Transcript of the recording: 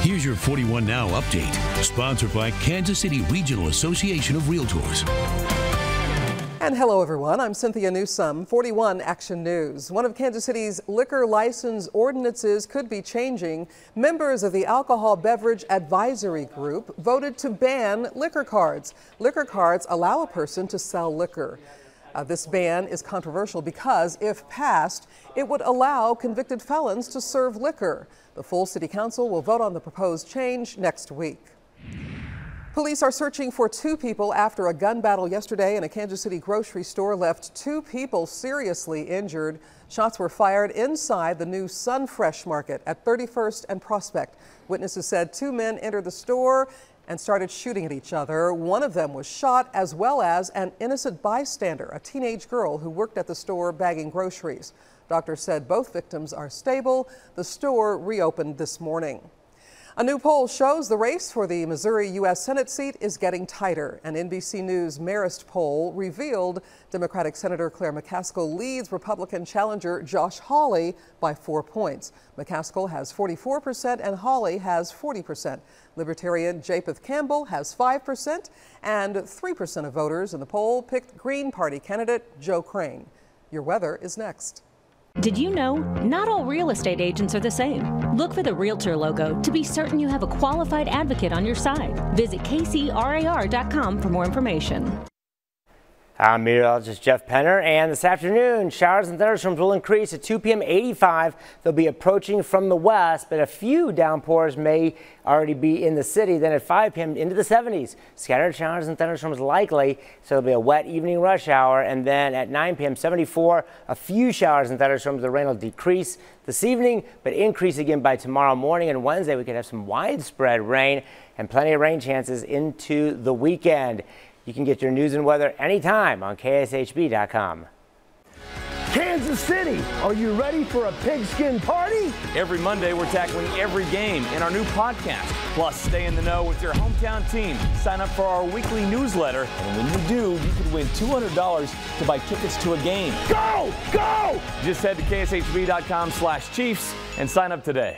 Here's your 41 Now update, sponsored by Kansas City Regional Association of Realtors. And hello, everyone. I'm Cynthia Newsome, 41 Action News. One of Kansas City's liquor license ordinances could be changing. Members of the Alcohol Beverage Advisory Group voted to ban liquor cards. Liquor cards allow a person to sell liquor. This ban is controversial because, if passed, it would allow convicted felons to serve liquor. The full City Council will vote on the proposed change next week. Police are searching for two people after a gun battle yesterday in a Kansas City grocery store left two people seriously injured. Shots were fired inside the new Sun Fresh Market at 31st and Prospect. Witnesses said two men entered the store and started shooting at each other. One of them was shot, as well as an innocent bystander, a teenage girl who worked at the store bagging groceries. Doctors said both victims are stable. The store reopened this morning. A new poll shows the race for the Missouri U.S. Senate seat is getting tighter. An NBC News Marist poll revealed Democratic Senator Claire McCaskill leads Republican challenger Josh Hawley by 4 points. McCaskill has 44% and Hawley has 40%. Libertarian Japheth Campbell has 5%, and 3% of voters in the poll picked Green Party candidate Joe Crane. Your weather is next. Did you know not all real estate agents are the same? Look for the Realtor logo to be certain you have a qualified advocate on your side. Visit kcrar.com for more information. I'm meteorologist Jeff Penner, and this afternoon, showers and thunderstorms will increase at 2 p.m. 85. They'll be approaching from the west, but a few downpours may already be in the city. Then at 5 p.m. into the 70s, scattered showers and thunderstorms likely, so it'll be a wet evening rush hour. And then at 9 p.m. 74, a few showers and thunderstorms. The rain will decrease this evening, but increase again by tomorrow morning. And Wednesday, we could have some widespread rain and plenty of rain chances into the weekend. You can get your news and weather anytime on KSHB.com. Kansas City, are you ready for a pigskin party? Every Monday, we're tackling every game in our new podcast. Plus, stay in the know with your hometown team. Sign up for our weekly newsletter, and when you do, you could win $200 to buy tickets to a game. Go! Go! Just head to KSHB.com/Chiefs and sign up today.